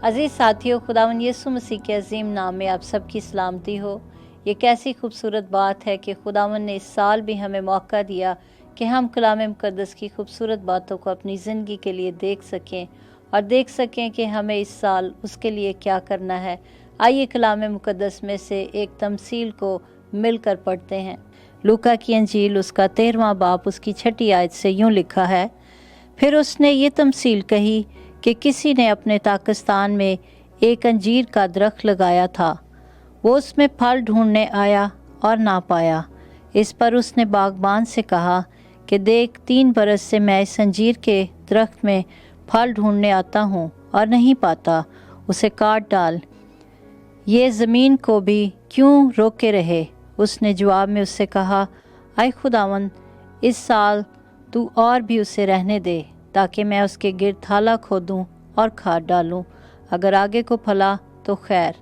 अजीज़ साथियों, खुदावंद यीशु मसीह के अजीम नाम में आप सबकी सलामती हो। ये कैसी खूबसूरत बात है कि खुदावंद ने इस साल भी हमें मौका दिया कि हम कलाम मुक़द्दस की खूबसूरत बातों को अपनी ज़िंदगी के लिए देख सकें और देख सकें कि हमें इस साल उसके लिए क्या करना है। आइए कलाम मुक़द्दस में से एक तमसील को मिलकर पढ़ते हैं। लूका की अंजील उसका 13वां बाब उसकी 6ठी आयत से यूँ लिखा है, फिर उसने ये तमसील कही कि किसी ने अपने ताकिस्तान में एक अंजीर का दरख्त लगाया था। वो उसमें फल ढूंढने आया और ना पाया। इस पर उसने बागबान से कहा कि देख, 3 बरस से मैं इस अंजीर के दरख्त में फल ढूंढने आता हूँ और नहीं पाता, उसे काट डाल, ये ज़मीन को भी क्यों रोके रहे। उसने जवाब में उससे कहा, आए खुदावंद, इस साल तू और भी उसे रहने दे, ताकि मैं उसके गिर्द थाला खोदूं और खाद डालूं। अगर आगे को फला तो खैर,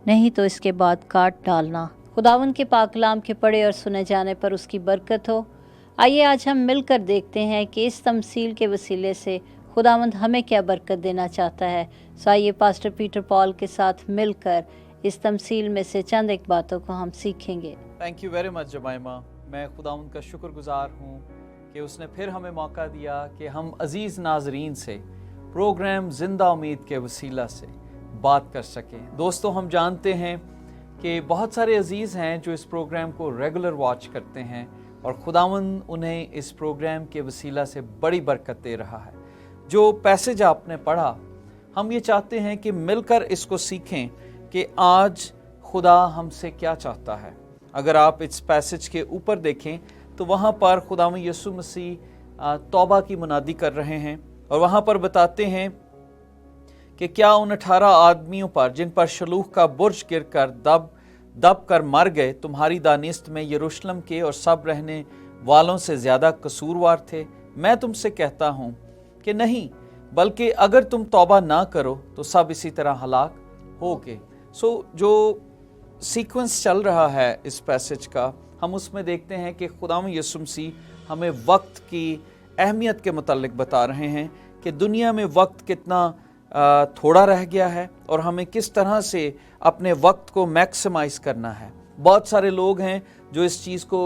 नहीं तो इसके बाद काट डालना। खुदावंद के पाक कलाम के पढ़े और सुने जाने पर उसकी बरकत हो। आइए आज हम मिलकर देखते हैं कि इस तमसील के वसीले से खुदावंद हमें क्या बरकत देना चाहता है। सो आइए पास्टर पीटर पॉल के साथ मिलकर इस तमसील में से चंद एक बातों को हम सीखेंगे। Thank you very much जमाइमा। मैं खुदावंद का शुक्रगुजार हूँ कि उसने फिर हमें मौका दिया कि हम अजीज़ नाजरीन से प्रोग्राम ज़िंदा उम्मीद के वसीला से बात कर सकें। दोस्तों, हम जानते हैं कि बहुत सारे अजीज़ हैं जो इस प्रोग्राम को रेगुलर वॉच करते हैं और खुदावंद उन्हें इस प्रोग्राम के वसीला से बड़ी बरकत दे रहा है। जो पैसेज आपने पढ़ा, हम ये चाहते हैं कि मिलकर इसको सीखें कि आज खुदा हमसे क्या चाहता है। अगर आप इस पैसेज के ऊपर देखें तो वहाँ पर खुदावंद यीशु मसीह तौबा की मुनादी कर रहे हैं और वहाँ पर बताते हैं कि क्या उन 18 आदमियों पर जिन पर शलूह का बुर्ज गिर कर दब कर मर गए, तुम्हारी दानिस्त में यरूशलेम के और सब रहने वालों से ज़्यादा कसूरवार थे? मैं तुमसे कहता हूँ कि नहीं, बल्कि अगर तुम तौबा ना करो तो सब इसी तरह हलाक होगे। जो सीक्वेंस चल रहा है इस पैसेज का, हम उसमें देखते हैं कि खुदावंद यीशु मसीह हमें वक्त की अहमियत के मुतालिक बता रहे हैं कि दुनिया में वक्त कितना थोड़ा रह गया है और हमें किस तरह से अपने वक्त को मैक्सिमाइज करना है। बहुत सारे लोग हैं जो इस चीज़ को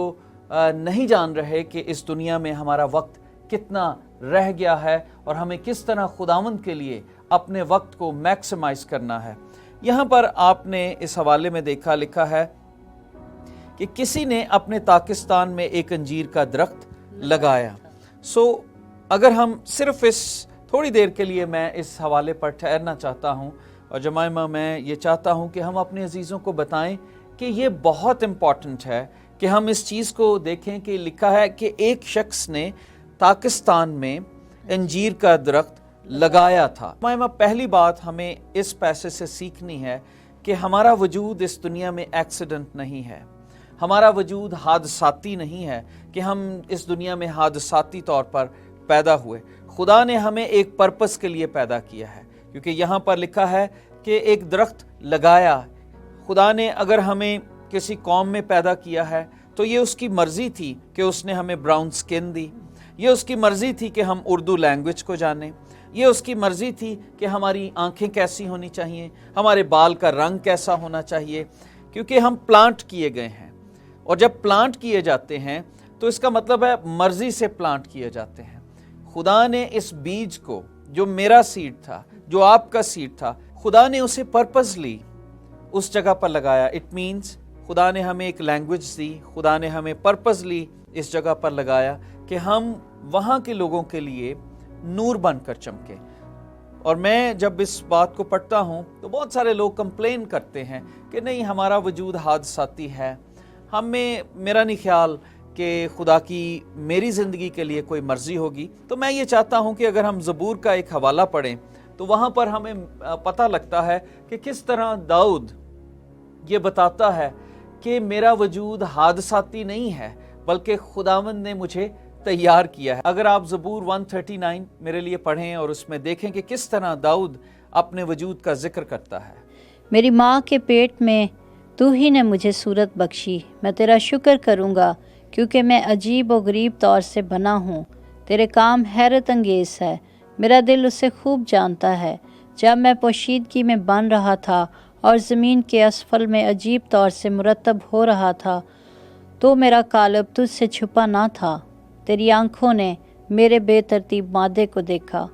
नहीं जान रहे कि इस दुनिया में हमारा वक्त कितना रह गया है और हमें किस तरह खुदावंद के लिए अपने वक्त को मैक्सिमाइज करना है। यहाँ पर आपने इस हवाले में लिखा है कि किसी ने अपने ताकिस्तान में एक अंजीर का दरख्त लगाया। अगर हम सिर्फ इस थोड़ी देर के लिए मैं इस हवाले पर ठहरना चाहता हूँ और जमाइमा, मैं ये चाहता हूँ कि हम अपने अजीज़ों को बताएं कि ये बहुत इम्पॉर्टेंट है कि हम इस चीज़ को देखें कि लिखा है कि एक शख्स ने पाकिस्तान में अंजीर का दरख्त लगाया था। जमाइमा, पहली बात हमें इस पैसे से सीखनी है कि हमारा वजूद इस दुनिया में एक्सीडेंट नहीं है, हमारा वजूद हादसाती नहीं है कि हम इस दुनिया में हादसाती तौर पर पैदा हुए। खुदा ने हमें एक पर्पस के लिए पैदा किया है, क्योंकि यहाँ पर लिखा है कि एक दरख्त लगाया। खुदा ने अगर हमें किसी कौम में पैदा किया है तो ये उसकी मर्ज़ी थी कि उसने हमें ब्राउन स्किन दी, ये उसकी मर्ज़ी थी कि हम उर्दू लैंग्वेज को जानें, ये उसकी मर्ज़ी थी कि हमारी आंखें कैसी होनी चाहिए, हमारे बाल का रंग कैसा होना चाहिए, क्योंकि हम प्लांट किए गए हैं। और जब प्लांट किए जाते हैं तो इसका मतलब है मर्ज़ी से प्लांट किए जाते हैं। खुदा ने इस बीज को, जो मेरा सीड था, जो आपका सीड था, खुदा ने उसे पर्पसली उस जगह पर लगाया। इट मीन्स खुदा ने हमें एक लैंग्वेज दी, खुदा ने हमें पर्पसली इस जगह पर लगाया कि हम वहाँ के लोगों के लिए नूर बनकर चमके। और मैं जब इस बात को पढ़ता हूँ तो बहुत सारे लोग कंप्लेन करते हैं कि नहीं, हमारा वजूद हादसाती है, मेरा नहीं ख्याल कि खुदा की मेरी ज़िंदगी के लिए कोई मर्ज़ी होगी। तो मैं ये चाहता हूँ कि अगर हम ज़बूर का एक हवाला पढ़ें तो वहाँ पर हमें पता लगता है कि किस तरह दाऊद ये बताता है कि मेरा वजूद हादसाती नहीं है, बल्कि खुदावंद ने मुझे तैयार किया है। अगर आप ज़बूर 139 मेरे लिए पढ़ें और उसमें देखें कि किस तरह दाऊद अपने वजूद का जिक्र करता है। मेरी माँ के पेट में तू ही ने मुझे सूरत बख्शी, मैं तेरा शुक्र करूँगा क्योंकि मैं अजीब और गरीब तौर से बना हूँ। तेरे काम हैरत अंगेज़ है, मेरा दिल उसे खूब जानता है। जब मैं पोशीदगी में बन रहा था और ज़मीन के असफल में अजीब तौर से मुरतब हो रहा था, तो मेरा कालब तुझसे छुपा ना था। तेरी आँखों ने मेरे बेतरतीब मादे को देखा,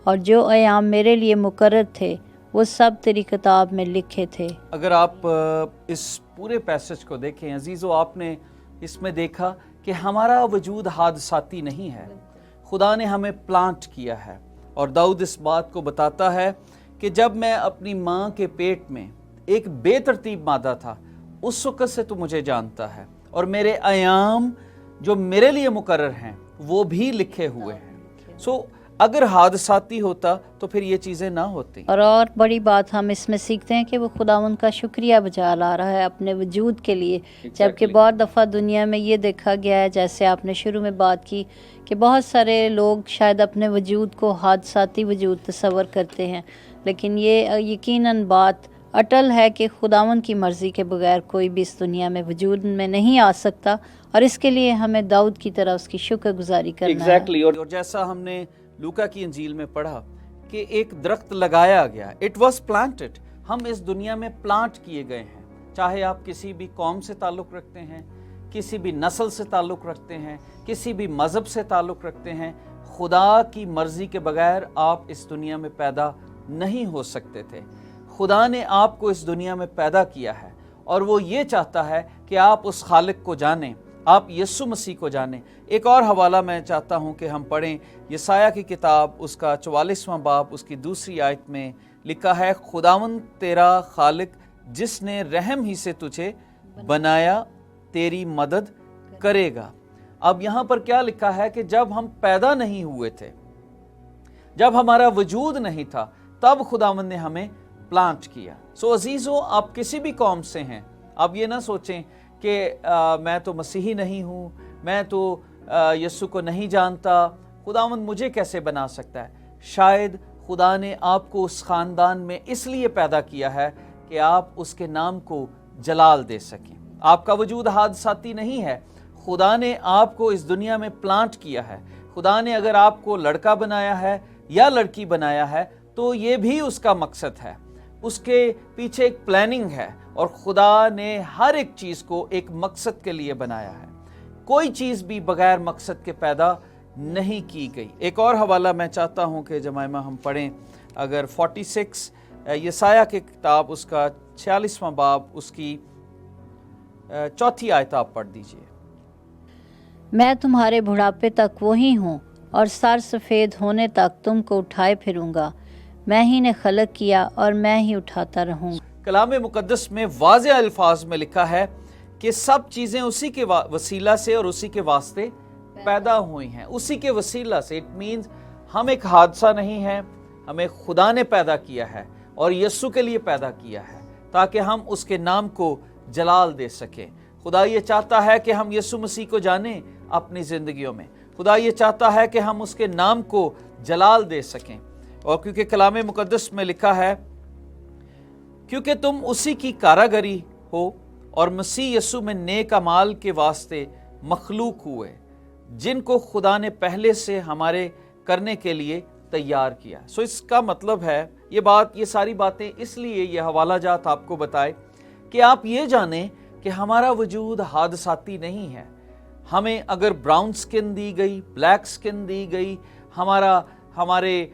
और जो अयाम मेरे लिए मुकर्रर थे वो सब तेरी किताब में लिखे थे। अगर आप इस पूरे पैसेज को देखें अजीज़ों, आपने इसमें देखा कि हमारा वजूद हादसाती नहीं है, खुदा ने हमें प्लांट किया है। और दाऊद इस बात को बताता है कि जब मैं अपनी माँ के पेट में एक बेतरतीब मादा था, उस वक़्त से तू मुझे जानता है, और मेरे अयाम जो मेरे लिए मुकर्रर हैं वो भी लिखे हुए हैं। सो अगर हादसाती होता तो फिर ये चीज़ें ना होती। और बड़ी बात हम इसमें सीखते हैं कि वो खुदावंद का शुक्रिया बजा ला रहा है अपने वजूद के लिए। जबकि बहुत दफ़ा दुनिया में ये देखा गया है, जैसे आपने शुरू में बात की, कि बहुत सारे लोग शायद अपने वजूद को हादसाती वजूद तस्वर करते हैं, लेकिन ये यकीनन बात अटल है कि खुदावंद की मर्ज़ी के बगैर कोई भी इस दुनिया में वजूद में नहीं आ सकता, और इसके लिए हमें दाऊद की तरह उसकी शुक्रगुजारी करना है। और जैसा हमने लूका की इंजील में पढ़ा कि एक दरख्त लगाया गया, इट वॉज प्लांटेड। हम इस दुनिया में प्लांट किए गए हैं, चाहे आप किसी भी कौम से ताल्लुक़ रखते हैं, किसी भी नस्ल से ताल्लुक़ रखते हैं, किसी भी मज़हब से ताल्लुक़ रखते हैं, खुदा की मर्ज़ी के बगैर आप इस दुनिया में पैदा नहीं हो सकते थे। खुदा ने आपको इस दुनिया में पैदा किया है, और वो ये चाहता है कि आप उस खालिक को जानें, आप यीशु मसीह को जानें। एक और हवाला मैं चाहता हूं कि हम पढ़ें, यसाया की किताब उसका 44वां बाब उसकी दूसरी आयत में लिखा है, खुदावंद तेरा खालिक जिसने रहम ही से तुझे बनाया तेरी मदद करेगा। अब यहाँ पर क्या लिखा है कि जब हम पैदा नहीं हुए थे, जब हमारा वजूद नहीं था, तब खुदावंद ने हमें प्लांट किया। सो अजीज़ों, आप किसी भी कौम से हैं, आप ये ना सोचें कि मैं तो मसीही नहीं हूँ, मैं तो यीशु को नहीं जानता, खुदावंद मुझे कैसे बना सकता है। शायद खुदा ने आपको उस ख़ानदान में इसलिए पैदा किया है कि आप उसके नाम को जलाल दे सकें। आपका वजूद हादसाती नहीं है, खुदा ने आपको इस दुनिया में प्लांट किया है। खुदा ने अगर आपको लड़का बनाया है या लड़की बनाया है तो ये भी उसका मकसद है, उसके पीछे एक प्लानिंग है, और खुदा ने हर एक चीज़ को एक मकसद के लिए बनाया है। कोई चीज़ भी बगैर मकसद के पैदा नहीं की गई। एक और हवाला मैं चाहता हूँ कि जमाइमा हम पढ़ें, अगर 46 यसाया की किताब उसका 46वां बाब उसकी चौथी आयत आप पढ़ दीजिए। मैं तुम्हारे बुढ़ापे तक वही हूँ, और सर सफ़ेद होने तक तुमको उठाए फिरूंगा। मैं ही ने खलक किया और मैं ही उठाता रहूँगा। कलाम मुकद्दस में वाज़े अल्फाज में लिखा है कि सब चीज़ें उसी के वसीला से और उसी के वास्ते पैदा हुई हैं, उसी के वसीला से। इट मीन्स हम एक हादसा नहीं है, हमें खुदा ने पैदा किया है और यीशु के लिए पैदा किया है ताकि हम उसके नाम को जलाल दे सकें। खुदा ये चाहता है कि हम यीशु मसीह को जानें अपनी ज़िंदगियों में। खुदा ये चाहता है कि हम उसके नाम को जलाल दे सकें। और क्योंकि कलाम मुकद्दस में लिखा है, क्योंकि तुम उसी की कारागरी हो और मसीह यीशु में नेक अमाल के वास्ते मखलूक हुए, जिनको खुदा ने पहले से हमारे करने के लिए तैयार किया। सो इसका मतलब है, ये सारी बातें इसलिए ये हवाला जात आपको बताए कि आप ये जानें कि हमारा वजूद हादसाती नहीं है। हमें अगर ब्राउन स्किन दी गई, ब्लैक स्किन दी गई, हमारे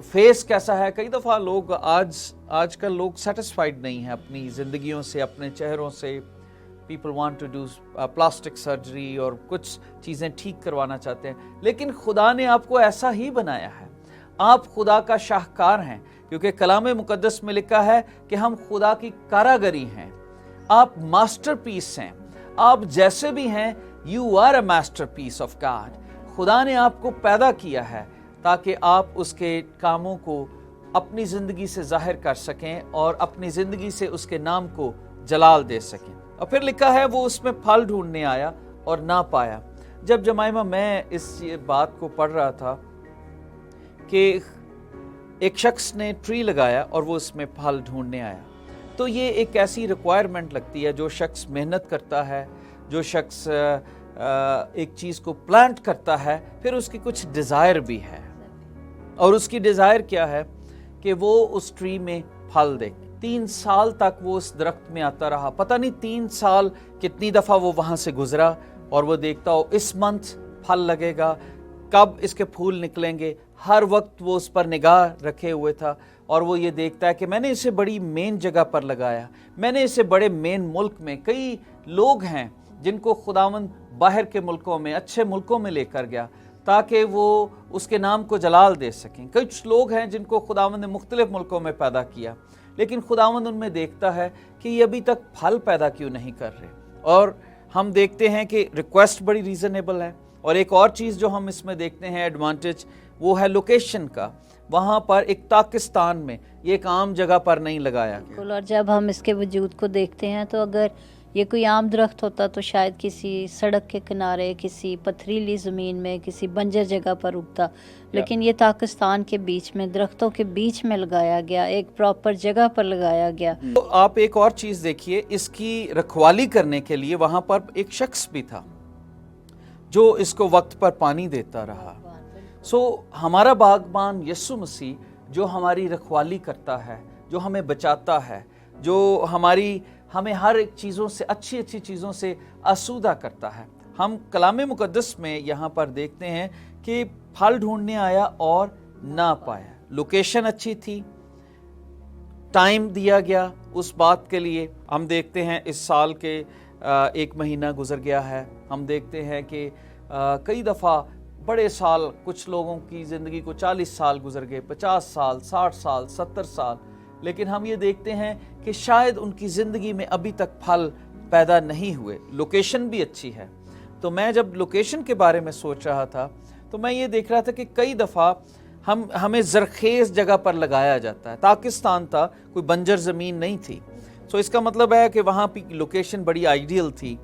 फेस कैसा है, कई दफ़ा लोग आजकल लोग सेटिस्फाइड नहीं हैं अपनी ज़िंदगियों से, अपने चेहरों से। People want to do plastic surgery और कुछ चीज़ें ठीक करवाना चाहते हैं, लेकिन खुदा ने आपको ऐसा ही बनाया है। आप खुदा का शाहकार हैं, क्योंकि कलाम मुकद्दस में लिखा है कि हम खुदा की कारागरी हैं। आप मास्टरपीस हैं, आप जैसे भी हैं, you are a masterpiece of God. खुदा ने आपको पैदा किया है ताकि आप उसके कामों को अपनी ज़िंदगी से जाहिर कर सकें और अपनी ज़िंदगी से उसके नाम को जलाल दे सकें। और फिर लिखा है वो उसमें फल ढूंढने आया और ना पाया। जब जमाइमा मैं इस बात को पढ़ रहा था कि एक शख्स ने ट्री लगाया और वो उसमें फल ढूंढने आया, तो ये एक ऐसी रिक्वायरमेंट लगती है। जो शख्स मेहनत करता है, जो शख्स एक चीज़ को प्लांट करता है, फिर उसकी कुछ डिज़ायर भी है। और उसकी डिज़ायर क्या है کہ وہ उस ट्री में फल दे। 3 साल तक वो उस दरख्त में आता रहा। पता नहीं 3 साल कितनी दफ़ा वो वहाँ से गुजरा और वो देखता हो इस मंथ फल लगेगा, कब इसके फूल निकलेंगे। हर वक्त वो उस पर निगाह रखे हुए था और वो ये देखता है कि मैंने इसे बड़ी मेन जगह पर लगाया, मैंने इसे बड़े मेन मुल्क में। कई लोग हैं जिनको खुदावंद बाहर के मुल्कों में, अच्छे मुल्कों में लेकर गया ताकि वो उसके नाम को जलाल दे सकें। कुछ लोग हैं जिनको खुदावंद ने मुख्तलिफ मुल्कों में पैदा किया, लेकिन खुदावंद उनमें देखता है कि ये अभी तक फल पैदा क्यों नहीं कर रहे। और हम देखते हैं कि रिक्वेस्ट बड़ी रीज़नेबल है। और एक और चीज़ जो हम इसमें देखते हैं एडवांटेज, वो है लोकेशन का। वहाँ पर एक पाकिस्तान में ये एक आम जगह पर नहीं लगाया गया। बिल्कुल। और जब हम इसके वजूद को देखते हैं तो अगर ये कोई आम दरख्त होता तो शायद किसी सड़क के किनारे, किसी पथरीली ज़मीन में, किसी बंजर जगह पर उगता, लेकिन ये पाकिस्तान के बीच में, दरख्तों के बीच में लगाया गया, एक प्रॉपर जगह पर लगाया गया। तो आप एक और चीज़ देखिए, इसकी रखवाली करने के लिए वहाँ पर एक शख्स भी था जो इसको वक्त पर पानी देता रहा। हमारा बागबान यीशु मसीह जो हमारी रखवाली करता है, जो हमें बचाता है, जो हमें हर एक चीज़ों से, अच्छी अच्छी चीज़ों से आसूदा करता है। हम कलाम मुक़द्दस में यहाँ पर देखते हैं कि फल ढूंढने आया और ना पाया। लोकेशन अच्छी थी, टाइम दिया गया उस बात के लिए। हम देखते हैं इस साल के 1 महीना गुजर गया है। हम देखते हैं कि कई दफ़ा बड़े साल, कुछ लोगों की ज़िंदगी को 40 साल गुजर गए, 50 साल, 60 साल, 70 साल, लेकिन हम ये देखते हैं कि शायद उनकी ज़िंदगी में अभी तक फल पैदा नहीं हुए। लोकेशन भी अच्छी है। तो मैं जब लोकेशन के बारे में सोच रहा था तो मैं ये देख रहा था कि कई दफ़ा हमें ज़रखेज़ जगह पर लगाया जाता है। पाकिस्तान था, कोई बंजर ज़मीन नहीं थी। इसका मतलब है कि वहाँ की लोकेशन बड़ी आइडियल थी।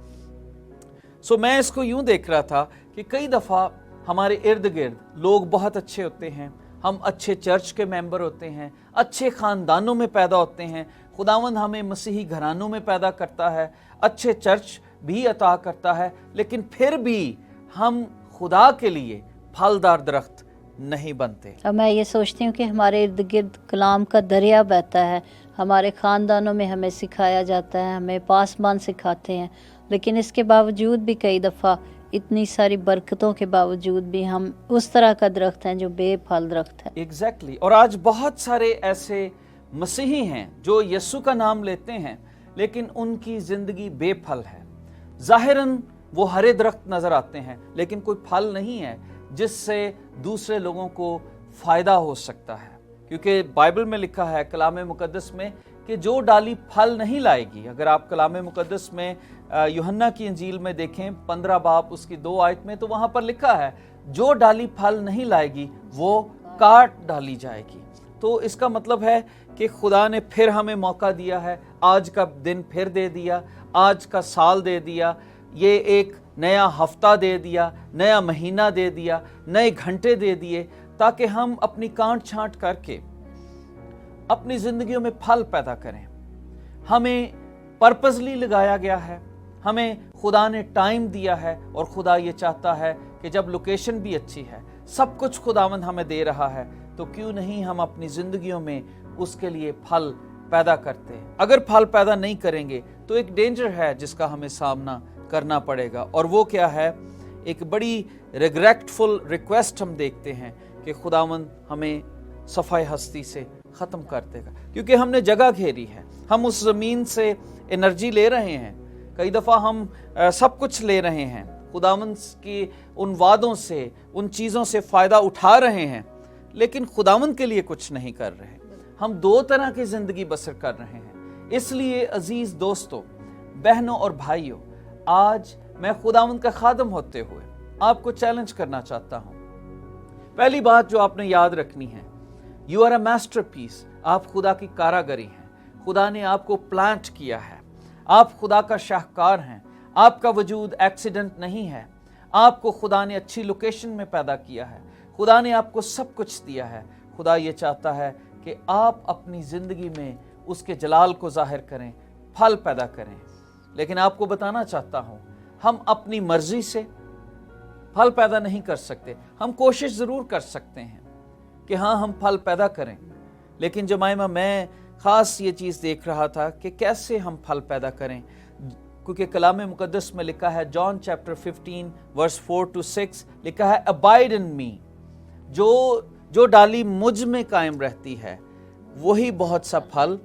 मैं इसको यूँ देख रहा था कि कई दफ़ा हमारे इर्द गिर्द लोग बहुत अच्छे होते हैं, हम अच्छे चर्च के मेंबर होते हैं, अच्छे ख़ानदानों में पैदा होते हैं। खुदावंद हमें मसीही घरानों में पैदा करता है, अच्छे चर्च भी अता करता है, लेकिन फिर भी हम खुदा के लिए फलदार दरख्त नहीं बनते। अब मैं ये सोचती हूँ कि हमारे इर्द गिर्द कलाम का दरिया बहता है, हमारे ख़ानदानों में हमें सिखाया जाता है, हमें पासबान सिखाते हैं, लेकिन इसके बावजूद भी कई दफ़ा, इतनी सारी बरकतों के बावजूद भी, हम उस तरह का दरख्त हैं जो बेफल दरख्त है। एग्जैक्टली। और आज बहुत सारे ऐसे मसीही हैं जो यीशु का नाम लेते हैं, लेकिन उनकी ज़िंदगी बेफल है। ज़ाहिरन वो हरे दरख्त नज़र आते हैं, लेकिन कोई फल नहीं है जिससे दूसरे लोगों को फ़ायदा हो सकता है। क्योंकि बाइबल में लिखा है, कलाम मुक़द्दस में, कि जो डाली फल नहीं लाएगी। अगर आप कलाम मुक़द्दस में यूहन्ना की इंजील में देखें 15 बाब उसकी 2 आयत में, तो वहाँ पर लिखा है जो डाली फल नहीं लाएगी वो काट डाली जाएगी। तो इसका मतलब है कि खुदा ने फिर हमें मौका दिया है, आज का दिन फिर दे दिया, आज का साल दे दिया, ये एक नया हफ्ता दे दिया, नया महीना दे दिया, नए घंटे दे दिए, ताकि हम अपनी कांट छांट करके अपनी ज़िंदगियों में फल पैदा करें। हमें पर्पसली लगाया गया है, हमें खुदा ने टाइम दिया है, और खुदा ये चाहता है कि जब लोकेशन भी अच्छी है, सब कुछ खुदावंद हमें दे रहा है, तो क्यों नहीं हम अपनी ज़िंदगियों में उसके लिए फल पैदा करते हैं। अगर फल पैदा नहीं करेंगे तो एक डेंजर है जिसका हमें सामना करना पड़ेगा, और वो क्या है? एक बड़ी रिग्रेटफुल रिक्वेस्ट हम देखते हैं कि खुदावंद हमें सफ़ाई हस्ती से ख़त्म कर देगा, क्योंकि हमने जगह घेरी है, हम उस ज़मीन से एनर्जी ले रहे हैं। कई दफ़ा हम सब कुछ ले रहे हैं, खुदावंद की उन वादों से, उन चीज़ों से फ़ायदा उठा रहे हैं, लेकिन खुदावंद के लिए कुछ नहीं कर रहे। हम 2 तरह की ज़िंदगी बसर कर रहे हैं। इसलिए अजीज़ दोस्तों, बहनों और भाइयों, आज मैं खुदावंद का खादम होते हुए आपको चैलेंज करना चाहता हूँ। पहली बात जो आपने याद रखनी है, यू आर अ मास्टरपीस। आप खुदा की कारागरी हैं। खुदा ने आपको प्लांट किया है, आप खुदा का शाहकार हैं। आपका वजूद एक्सीडेंट नहीं है। आपको खुदा ने अच्छी लोकेशन में पैदा किया है। खुदा ने आपको सब कुछ दिया है। खुदा ये चाहता है कि आप अपनी ज़िंदगी में उसके जलाल को जाहिर करें, फल पैदा करें। लेकिन आपको बताना चाहता हूँ, हम अपनी मर्जी से फल पैदा नहीं कर सकते। हम कोशिश ज़रूर कर सकते हैं कि हाँ, हम फल पैदा करें, लेकिन जमाइमा मैं ख़ास ये चीज़ देख रहा था कि कैसे हम फल पैदा करें, क्योंकि कलाम मुकद्दस में लिखा है, जॉन चैप्टर 15 वर्स 4 to 6 लिखा है, अबाइड इन मी, जो डाली मुझ में कायम रहती है वही बहुत सा फल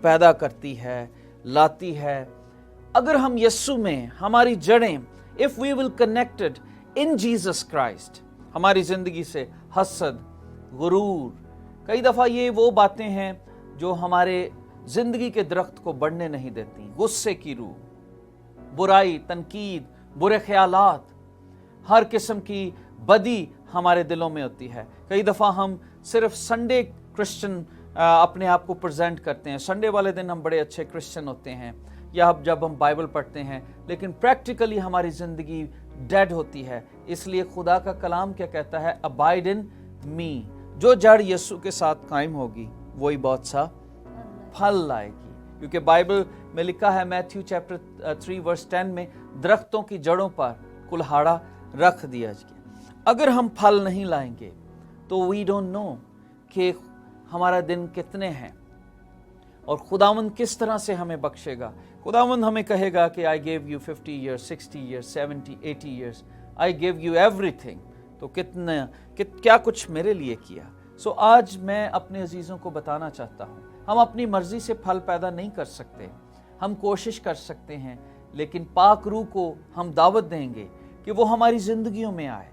पैदा करती है, लाती है। अगर हम यीशु में हमारी जड़ें, if we will connected in Jesus Christ, हमारी ज़िंदगी से हसद, गुरूर, कई दफ़ा ये वो बातें हैं जो हमारे ज़िंदगी के दरख्त को बढ़ने नहीं देती। गुस्से की रूह, बुराई, तनकीद, बुरे ख्यालात, हर किस्म की बदी हमारे दिलों में होती है। कई दफ़ा हम सिर्फ संडे क्रिश्चियन अपने आप को प्रेजेंट करते हैं, संडे वाले दिन हम बड़े अच्छे क्रिश्चियन होते हैं, या जब हम बाइबल पढ़ते हैं, लेकिन प्रैक्टिकली हमारी ज़िंदगी डेड होती है। इसलिए खुदा का कलाम क्या कहता है, अबाइड इन मी, जो जड़ यीशु के साथ कायम होगी वही बहुत सा फल लाएगी। क्योंकि बाइबल में लिखा है मैथ्यू चैप्टर 3 वर्स 10 में, दरख्तों की जड़ों पर कुल्हाड़ा रख दिया गया। अगर हम फल नहीं लाएंगे तो वी डोंट नो कि हमारा दिन कितने हैं और खुदावंद किस तरह से हमें बख्शेगा। खुदावंद हमें कहेगा कि I give you 50 years, 60 years, 70, 80 years, I give you everything. तो क्या कुछ मेरे लिए किया। सो आज मैं अपने अजीज़ों को बताना चाहता हूँ, हम अपनी मर्जी से फल पैदा नहीं कर सकते, हम कोशिश कर सकते हैं, लेकिन पाक रूह को हम दावत देंगे कि वो हमारी ज़िंदगियों में आए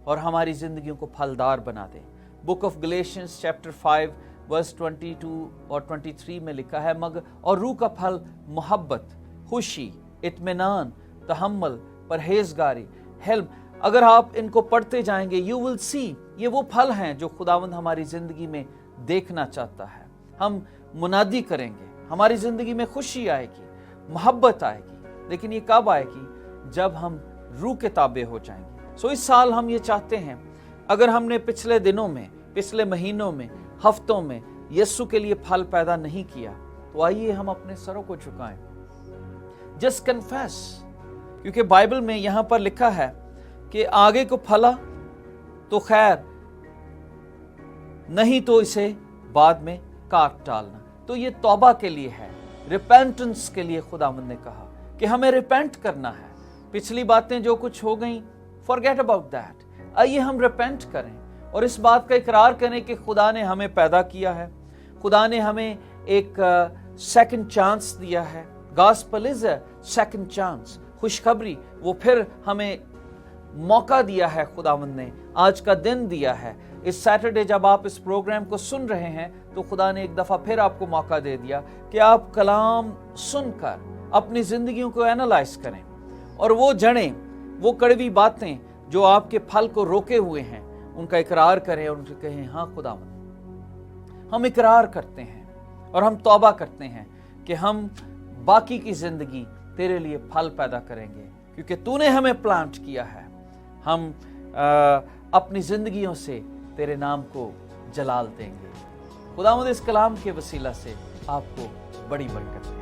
और हमारी ज़िंदगियों को फलदार बना दे। Book of Galatians chapter 5 verse 22 और 23 में लिखा है, मगर और रूह का फल मोहब्बत, खुशी, इत्मीनान, तहम्मुल, परहेजगारी, हेल्म। अगर आप इनको पढ़ते जाएंगे, यू विल सी, ये वो फल हैं जो खुदावंद हमारी ज़िंदगी में देखना चाहता है। हम मुनादी करेंगे, हमारी ज़िंदगी में खुशी आएगी, मोहब्बत आएगी, लेकिन ये कब आएगी? जब हम रूह के ताबे हो जाएंगे। सो इस साल हम ये चाहते हैं, अगर हमने पिछले दिनों में, पिछले महीनों में, हफ्तों में यीशु के लिए फल पैदा नहीं किया, तो आइए हम अपने सरों को झुकाएं, जस्ट कन्फेस। क्योंकि बाइबल में यहां पर लिखा है कि आगे को फला तो खैर, नहीं तो इसे बाद में काट डालना। तो ये तौबा के लिए है, रिपेंटेंस के लिए खुदावंद ने कहा कि हमें रिपेंट करना है। पिछली बातें जो कुछ हो गई, फॉरगेट अबाउट दैट। आइए हम रिपेंट करें और इस बात का इकरार करें कि खुदा ने हमें पैदा किया है, खुदा ने हमें एक सेकंड चांस दिया है। Gospel is a second chance, खुशखबरी, वो फिर हमें मौका दिया है, खुदावंद ने आज का दिन दिया है। इस सैटरडे जब आप इस प्रोग्राम को सुन रहे हैं तो खुदा ने एक दफ़ा फिर आपको मौका दे दिया कि आप कलाम सुनकर अपनी ज़िंदगियों को एनालाइज करें और वो जड़ें, वो कड़वी बातें जो आपके फल को रोके हुए हैं, उनका इकरार करें और उनसे कहें, हाँ खुदावंद, हम इकरार करते हैं और हम तौबा करते हैं कि हम बाकी की ज़िंदगी तेरे लिए फल पैदा करेंगे, क्योंकि तूने हमें प्लांट किया है। हम अपनी ज़िंदगियों से तेरे नाम को जलाल देंगे। खुदावंद इस कलाम के वसीला से आपको बड़ी बरकत दे।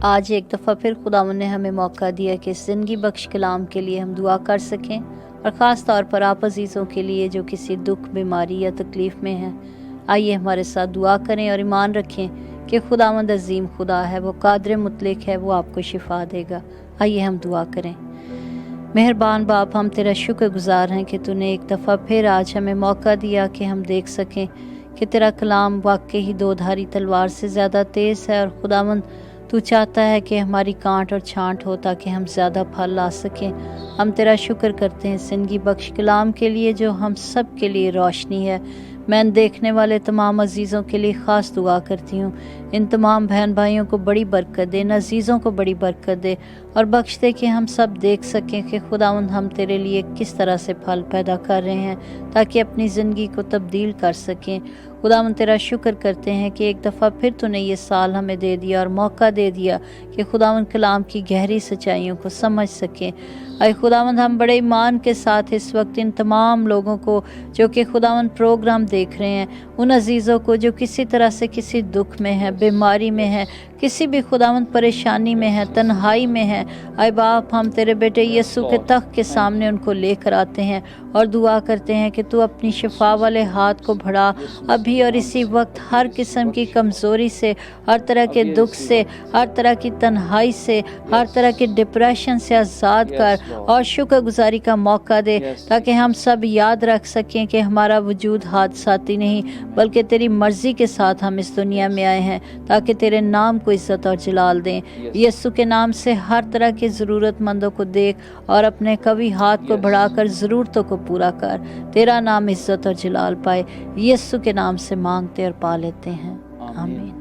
आज एक दफ़ा फिर खुदावंद ने हमें मौका दिया कि इस ज़िंदगी बख्श कलाम के लिए हम दुआ कर सकें, और ख़ास तौर पर आप अजीज़ों के लिए जो किसी दुख, बीमारी या तकलीफ़ में हैं। आइए हमारे साथ दुआ करें और ईमान रखें कि खुदावंद अजीम खुदा है, वो कादिर मुतलक है, वो आपको शिफा देगा। आइए हम दुआ करें। मेहरबान बाप, हम तेरा शुक्रगुज़ार हैं कि तूने एक दफ़ा फिर आज हमें मौका दिया कि हम देख सकें कि तेरा कलाम वाकई ही दो धारी तलवार से ज़्यादा तेज़ है, और खुदावंद तू चाहता है कि हमारी कांट और छांट हो ताकि हम ज़्यादा फल ला सकें। हम तेरा शुक्र करते हैं ज़िंदगी बख्श कलाम के लिए, जो हम सब के लिए रोशनी है। मैं देखने वाले तमाम अजीज़ों के लिए ख़ास दुआ करती हूँ। इन तमाम बहन भाइयों को बड़ी बरकत दे, इन अजीज़ों को बड़ी बरकत दे, और बख्श दे कि हम सब देख सकें कि खुदावंद हम तेरे लिए किस तरह से फल पैदा कर रहे हैं, ताकि अपनी ज़िंदगी को तब्दील कर सकें। खुदावंद तेरा शुक्र करते हैं कि एक दफ़ा फिर तूने ये साल हमें दे दिया और मौका दे दिया कि खुदावंद कलाम की गहरी सच्चाइयों को समझ सकें। आए खुदावंद, हम बड़े ईमान के साथ इस वक्त इन तमाम लोगों को जो कि खुदावंद प्रोग्राम देख रहे हैं, उन अजीज़ों को जो किसी तरह से किसी दुख में है, बीमारी में हैं, किसी भी खुदावंद परेशानी में हैं, तन्हाई में हैं, आए बाप हम तेरे बेटे यीशु के तख्त के सामने उनको लेकर आते हैं और दुआ करते हैं कि तू अपनी शिफा वाले हाथ को बढ़ा अभी और इसी वक्त हर किस्म की कमज़ोरी से, हर तरह के दुख से, हर तरह की तन्हाई से, हर तरह के डिप्रेशन से आज़ाद कर और शुक्रगुजारी का मौका दे, ताकि हम सब याद रख सकें कि हमारा वजूद हादसाती नहीं बल्कि तेरी मर्ज़ी के साथ हम इस दुनिया में आए हैं, ताकि तेरे नाम को इज़्ज़त और जलाल दें। यीशु के नाम से हर तरह के ज़रूरतमंदों को देख और अपने कभी हाथ को बढ़ाकर ज़रूरतों को पूरा कर, तेरा नाम इज़्ज़त और जलाल पाए। यीशु के नाम से मांगते और पा लेते हैं, आमीन।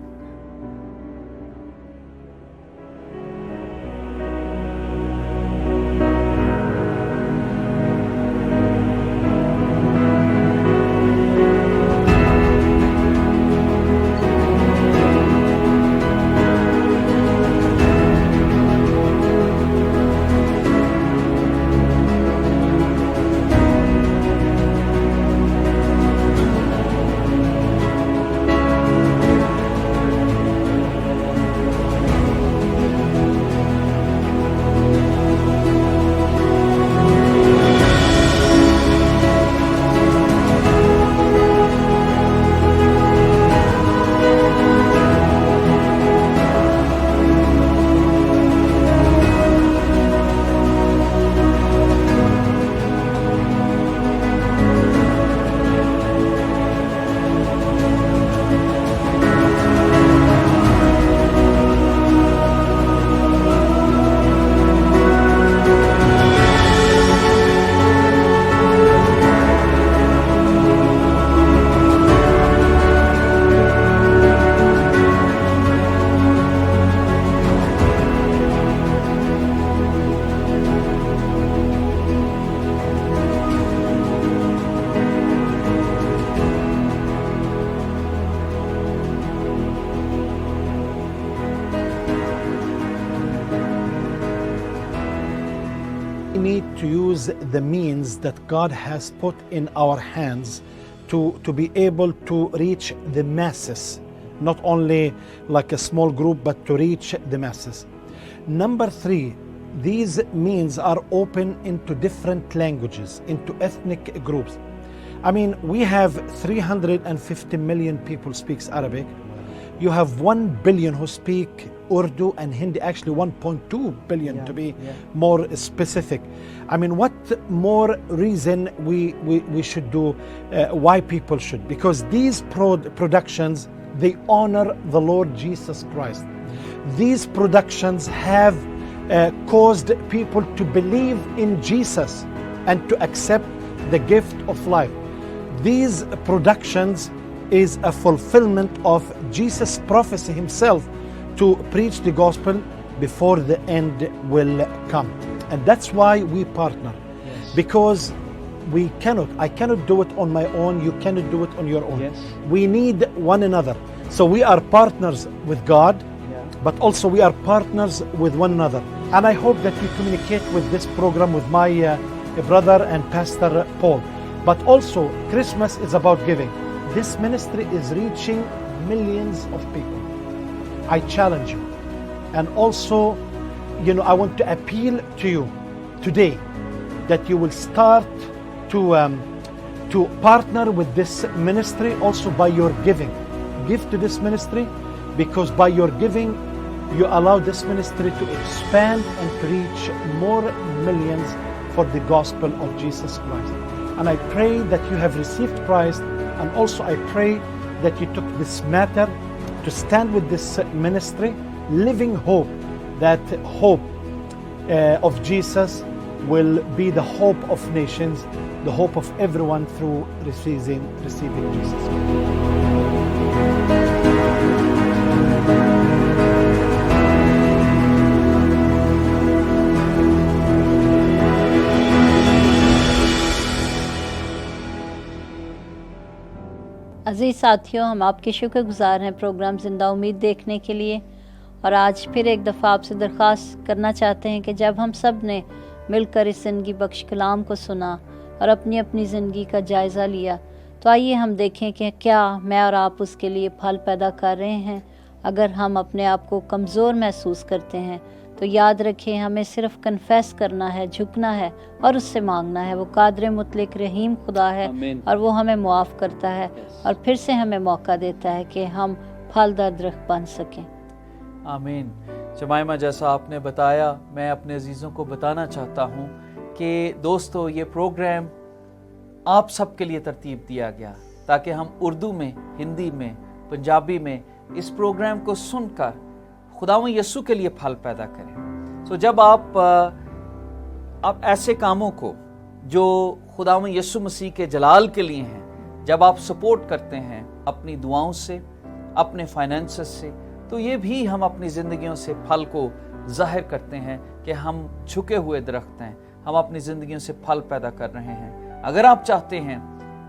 We need to use the means that God has put in our hands to be able to reach the masses, not only like a small group, but to reach the masses. Number three, these means are open into different languages, into ethnic groups. I mean, we have 350 million people speaks Arabic. You have 1 billion who speak Urdu and Hindi, actually 1.2 billion to be more specific. I mean, what more reason we should do, why people should? Because these productions, they honor the Lord Jesus Christ. These productions have caused people to believe in Jesus and to accept the gift of life. These productions is a fulfillment of Jesus' prophecy himself to preach the gospel before the end will come. And that's why we partner. Yes. Because I cannot do it on my own, you cannot do it on your own. Yes. We need one another. So we are partners with God, but also we are partners with one another. And I hope that you communicate with this program with my brother and Pastor Paul. But also, Christmas is about giving. This ministry is reaching millions of people. I challenge you. And also, I want to appeal to you today that you will start to partner with this ministry also by your giving. Give to this ministry, because by your giving, you allow this ministry to expand and to reach more millions for the gospel of Jesus Christ. And I pray that you have received Christ, and also I pray that you took this matter to stand with this ministry, living hope, that hope of Jesus will be the hope of nations, the hope of everyone through receiving Jesus. अज़ीज़ साथियों, हम आपके शुक्रगुज़ार हैं programme ज़िंदा उम्मीद देखने के लिए। और आज फिर एक दफ़ा आपसे दरख्वास्त करना चाहते हैं कि जब हम सब ने मिलकर इस ज़िंदगी बख्श कलाम को सुना और अपनी अपनी ज़िंदगी का जायज़ा लिया, तो आइए हम देखें कि क्या मैं और आप उसके लिए फल पैदा कर रहे हैं। اگر ہم اپنے آپ کو کمزور محسوس کرتے ہیں تو یاد رکھیں ہمیں صرف کنفیس کرنا ہے، جھکنا ہے اور اس سے مانگنا ہے۔ وہ قادر مطلق رحیم خدا ہے اور وہ ہمیں معاف کرتا ہے اور پھر سے ہمیں موقع دیتا ہے کہ ہم پھلدار درخت بن سکیں۔ آمین۔ جمائمہ، جیسا آپ نے بتایا، میں اپنے عزیزوں کو بتانا چاہتا ہوں کہ دوستو یہ پروگرام آپ سب کے لیے ترتیب دیا گیا تاکہ ہم اردو میں، ہندی میں، پنجابی میں اس پروگرام کو سن کر خداوند یسوع کے لیے پھل پیدا کریں۔ سو جب آپ ایسے کاموں کو جو خداوند یسوع مسیح کے جلال کے لیے ہیں، جب آپ سپورٹ کرتے ہیں اپنی دعاؤں سے، اپنے فائنینسز سے، تو یہ بھی ہم اپنی زندگیوں سے پھل کو ظاہر کرتے ہیں کہ ہم جھکے ہوئے درخت ہیں، ہم اپنی زندگیوں سے پھل پیدا کر رہے ہیں۔ اگر آپ چاہتے ہیں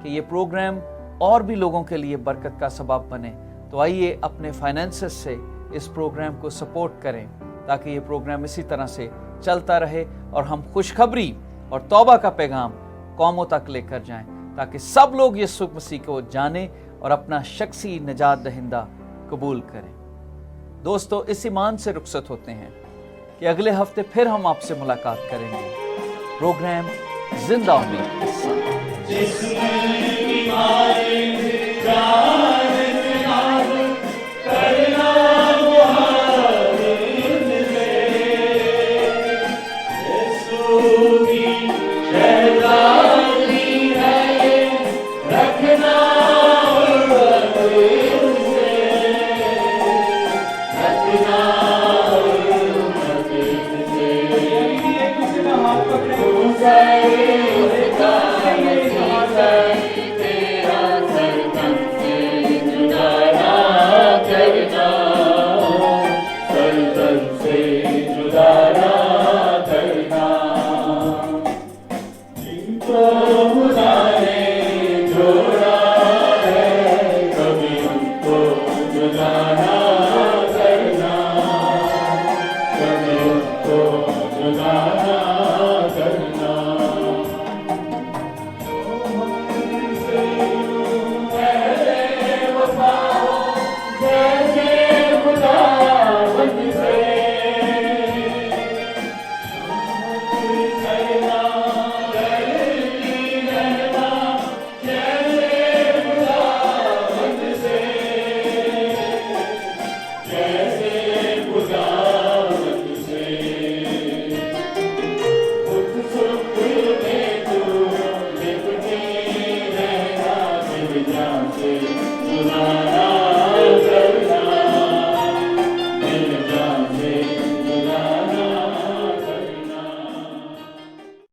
کہ یہ پروگرام اور بھی لوگوں کے لیے برکت کا سبب بنے تو آئیے اپنے فائنینسز سے اس پروگرام کو سپورٹ کریں تاکہ یہ پروگرام اسی طرح سے چلتا رہے اور ہم خوشخبری اور توبہ کا پیغام قوموں تک لے کر جائیں تاکہ سب لوگ یسوع مسیح کو جانیں اور اپنا شخصی نجات دہندہ قبول کریں۔ دوستو، اس ایمان سے رخصت ہوتے ہیں کہ اگلے ہفتے پھر ہم آپ سے ملاقات کریں گے۔ پروگرام زندہ امید کے ساتھ۔ جدا